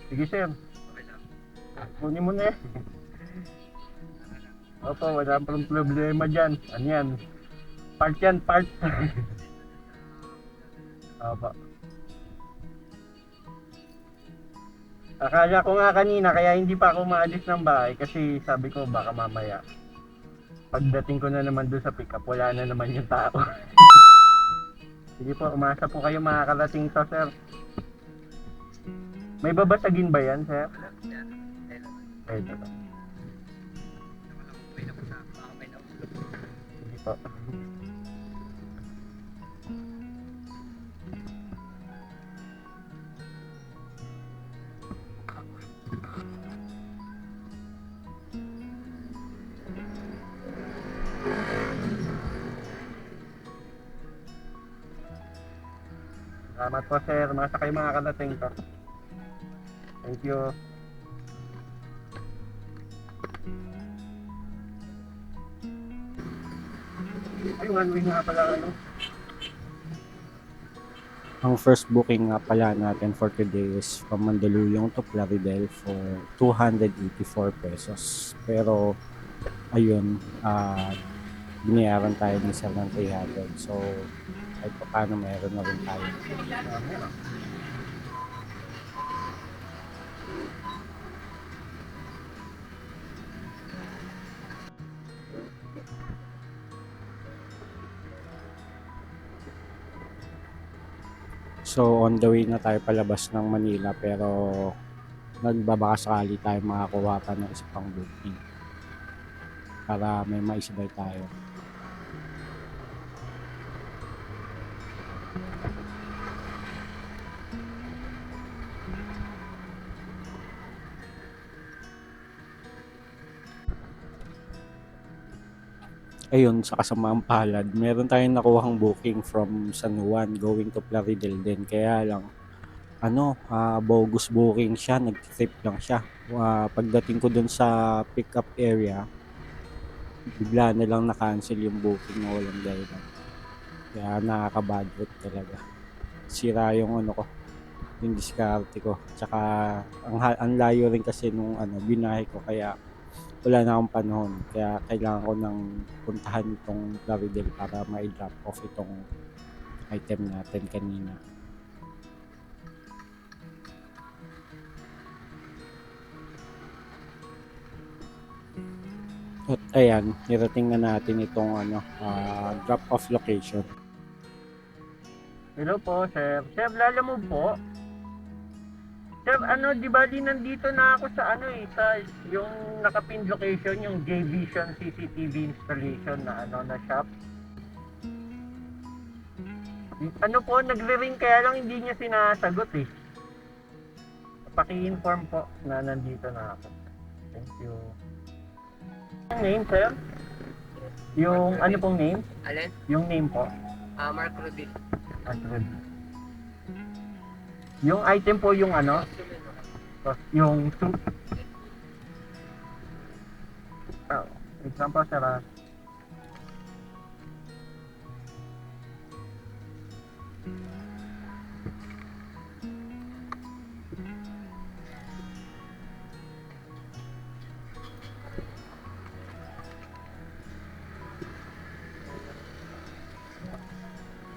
Sige sir, kunin mo na eh. Opo, wala pang problema dyan. Ano yan? Part yan, part. Opo. Akala ko nga kanina kaya hindi pa ako maalis ng bahay kasi sabi ko baka mamaya. Pagdating ko na naman doon sa pick up, wala na naman yung tao. Sige po, umasa po kayo makakarating to sir. May babasagin ba yan sir? Eh, ito. Sige po. Salamat po sir, umasa kayo makakarating to. Thank you. Ay, one way nga pala ano. Ang first booking nga pala natin for today is from Mandaluyong to Plaridel for 284 pesos. Pero ayun, binayaran tayo ni Sir ng 300. So kahit pa paano meron na rin tayo. So on the way na tayo palabas ng Manila pero nagbabaka sakali tayo makakuha pa ng isa pang booking para may maisabay tayo. Ayun, sa kasamaang palad, meron tayong nakuhang booking from San Juan going to Plaridel din. Kaya lang, bogus booking siya, nag-trip lang siya. Pagdating ko dun sa pick-up area, bigla na lang na-cancel yung booking na walang dahilan. Kaya nakaka-bad trip talaga. Sira yung yung diskarte ko. Tsaka ang layo rin kasi nung binahe ko kaya wala na akong panahon. Kaya kailangan ko nang puntahan itong Plaridel para ma-drop off itong item natin kanina. At ayan, nirating na natin itong drop off location. Hello po sir. Sir, lalamove po. Sir, di ba di nandito na ako sa sa yung nakapin location, yung J-Vision CCTV installation na shop. Ano po, nagre-ring kaya lang hindi niya sinasagot eh. Paki-inform po na nandito na ako. Thank you. Yung name, sir? Yung ano pong name? Alin? Yung name po? Mark Rudy. Android. Yung item po yung yung example sir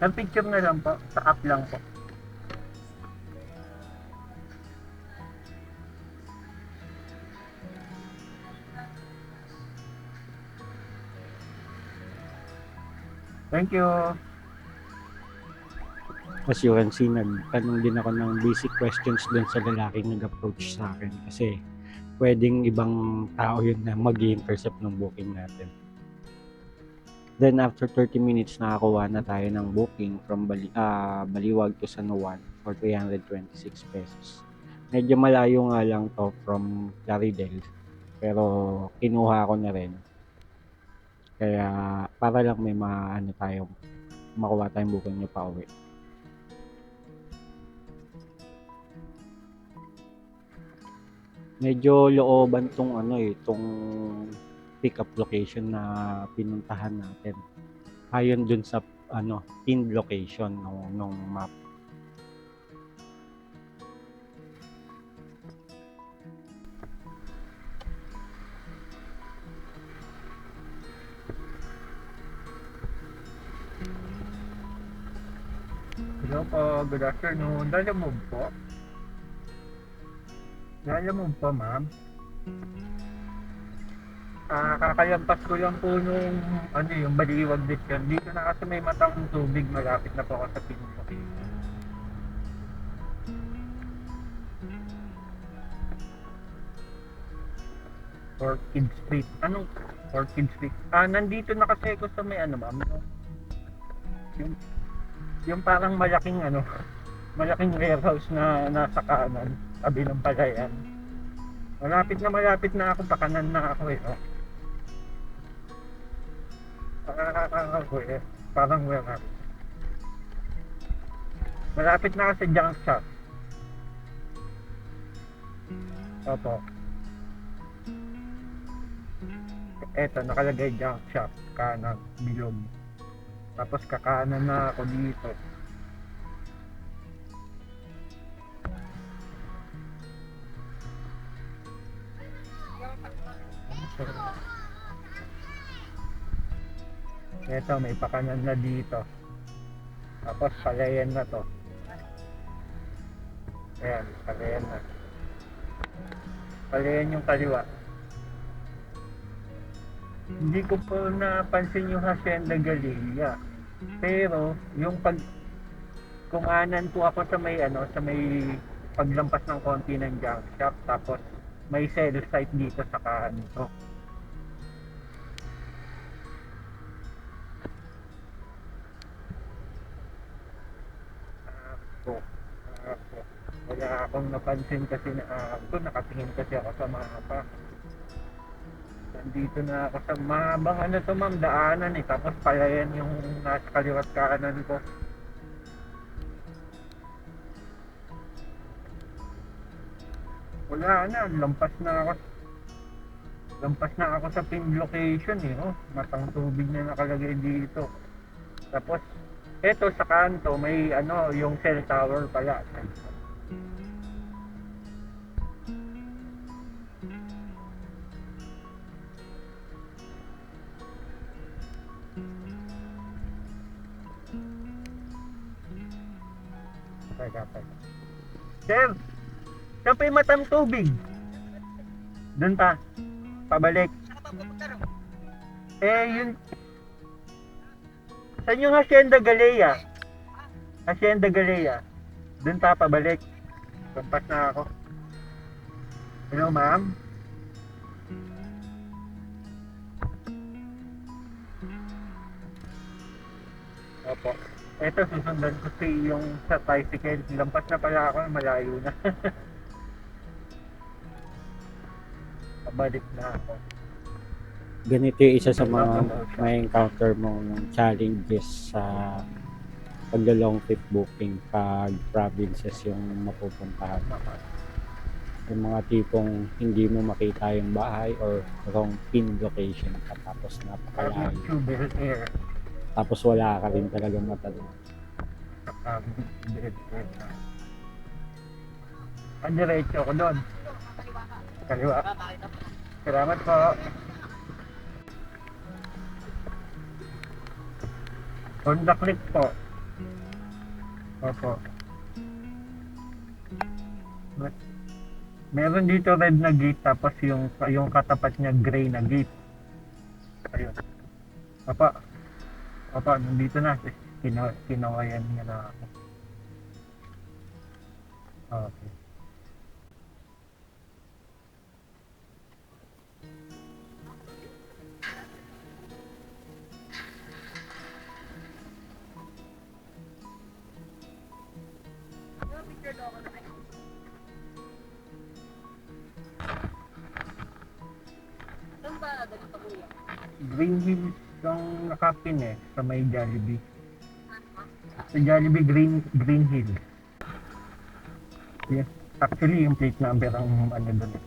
ang picture na lang po, sa app lang po. Thank you. As you can see, nagtanong din ako ng basic questions dun sa lalaking nag-approach sa akin kasi pwedeng ibang tao yun na mag-intercept ng booking natin. Then after 30 minutes, nakakuha na tayo ng booking from Baliwag to San Juan for 326 pesos. Medyo malayo nga lang to from Plaridel, pero kinuha ko na rin. Kaya para lang may makuha tayong booking nyo pa uwi. Medyo looban tong tong pick up location na pinuntahan natin. Ayon dun sa pinned location nung map. Hello po, good afternoon. Lalamove po? Lalamove po, ma'am? Kakalampas ko lang po nung, yung baliwag din yan. Dito na kasi may matang tubig, malapit na po ako sa pinto. Orchid Street. Anong Orchid Street? Nandito na kasi ako sa may ma'am. Yung, yung parang malaking malaking warehouse na nasa kanan, tabi ng palayan. Malapit na ako, pakanan na ako eh. Oh. Parang warehouse. Malapit na ako sa junk shop. Opo. Eto, nakalagay junk shop, kanan, bilog. Tapos kakanan na ako dito. Eto, may pakanan na dito. Tapos palayan na to. Ayan, palayan na. Palayan yung kaliwa. Hindi ko po napansin yung Hacienda Galleria. Pero yung kumanan po ako sa may sa may paglampas ng konti ng junk shop, tapos may cell site dito sa kanto. Wala akong napansin kasi nakatingin kasi ako sa mapa. Nandito na ako sa mahabang to ma'am, daanan eh. Tapos palayan yung nasa kaliwat kanan ko. Wala na, lampas na ako sa pin location eh. Oh. Matang tubig na nakalagay dito. Tapos eto sa kanto may yung cell tower pala. Sir, saan pa yung matang tubig? Doon pa. Pabalik. Yun. Saan yung Hacienda Galleria? Hacienda Galleria. Doon pa, pabalik. Lampas na ako. Hello, ma'am? Opo. Eto, susundan ko yung sa tricycle. Lampas na pala ako, malayo na. Pabalik na ako. Ganito yung isa sa mga may encounter mong challenges sa pagla-long trip booking pag provinces yung mapupuntahan. Yung mga tipong hindi mo makita yung bahay or wrong pin location ka, tapos napakalayo. Tapos wala ka rin talaga matanong. Diretso ko doon. Kaliwa. Salamat po. Honda Click po. Opo. Meron dito red na gate, tapos yung katapat niya gray na gate. Ayun. Opo, nandito na. Kinawayan niya na ako. Okay. Green Hills yung nakapin sa may Jollibee. Sa Jollibee Green Hills. Yes. Actually yung plate number ang doon eh.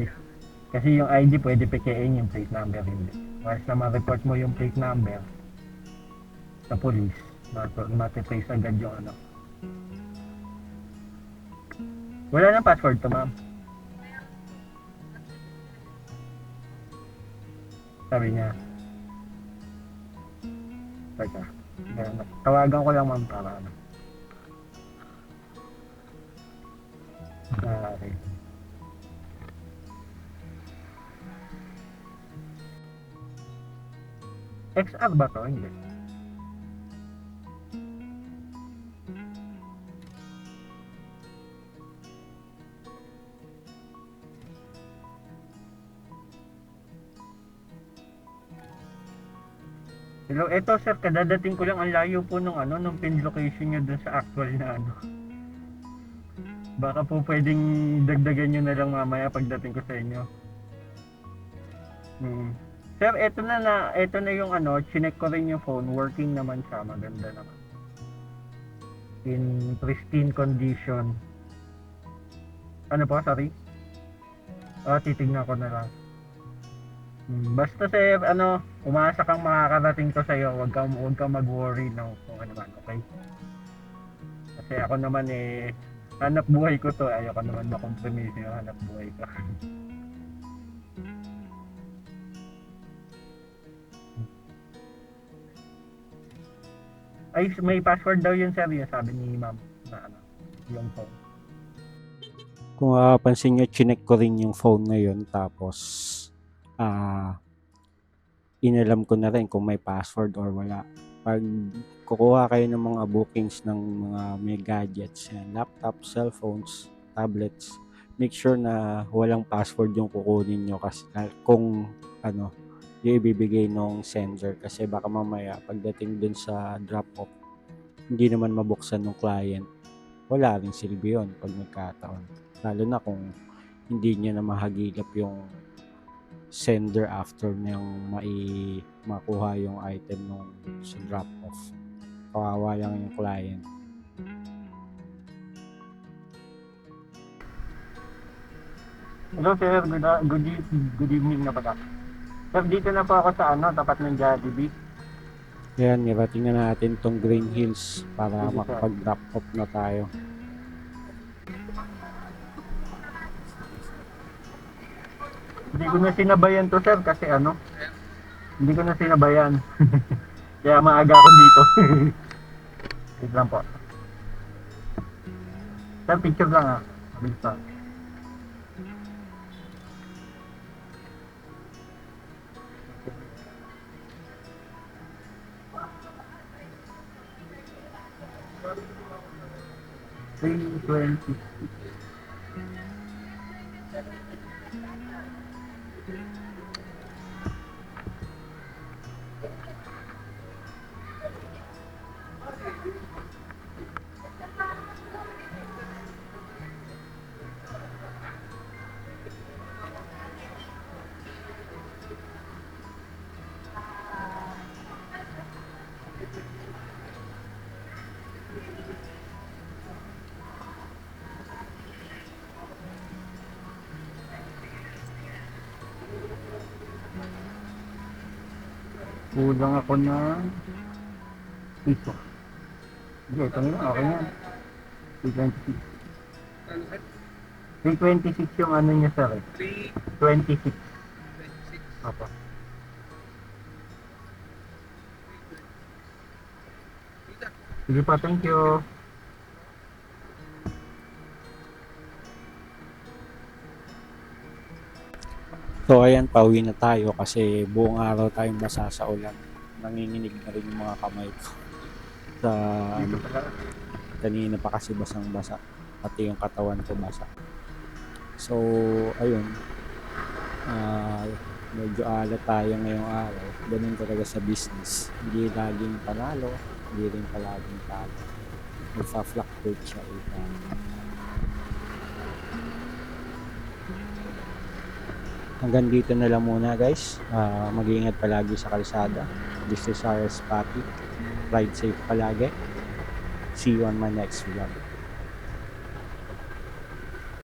Yes. Kasi yung ID pwede pekein, yung plate number hindi. Once na ma-report mo yung plate number sa police, matitrace agad yung Wala nang password to, ma'am. Sabi niya. Teka. Tawagan ko lang, ma'am, para Okay. XR ba to? Hindi. Hello, eto sir, kadadating ko lang, ang layo po nung nung pin location nyo dun sa actual na Baka po pwedeng dagdagan nyo na lang mamaya pagdating ko sa inyo. Sir, eto na yung chinek ko rin yung phone, working naman siya, maganda naman. In pristine condition. Ano po, sorry? Titignan ko na lang. Basta sir, umasa kang makakarating to sa'yo, huwag kang mag-worry no, kung ano man, okay? Kasi ako naman hanap buhay ko to, ayoko naman makompromise yung hanap buhay ko. Ay, may password daw yun sir, yung sabi ni ma'am na yung phone. Kung mapapansin nyo, chinek ko rin yung phone ngayon, tapos inalam ko na rin kung may password or wala. Pag kukuha kayo ng mga bookings ng mga may gadgets, laptop, cellphones, tablets, make sure na walang password yung kukunin nyo kasi kung yung ibibigay ng sender, kasi baka mamaya pagdating dun sa drop-off, hindi naman mabuksan ng client, wala rin silbi yun pag nagkataon. Lalo na kung hindi niya na mahagilap yung sender after niyang makuha yung item nung sa drop-off. Kawawa lang yung client. Hello sir, good evening na pala. Sir, dito na po ako sa tapat ng Jollibee. Yan, nirating na natin tong Green Hills para Sige, sir. makapag-drop off na tayo. Hindi ko na sinabayan to sir kasi hindi ko na sinabayan. Kaya maaga ako dito. Wait lang po. Sir, picture lang Mabilis lang. $3.20. Kulang ako ng piso. Hindi, ito nga, okay yan. 326. 326 yung niya sir eh. 26. Opo. Sige pa, thank you. So ayan, pauwi na tayo kasi buong araw tayong basa sa ulan. Nanginginig na rin yung mga kamay ko. Sa Dito pala. kanina pa kasi basang basa, pati yung katawan ko basa. So ayun, medyo alat tayo ngayong araw. Ganun talaga sa business, hindi laging panalo, hindi rin palaging talo, magfa-fluctuate siya. Hanggang dito na lang muna guys. Mag-iingat palagi sa kalsada. This is RS Papi. Ride safe palagi. See you on my next vlog.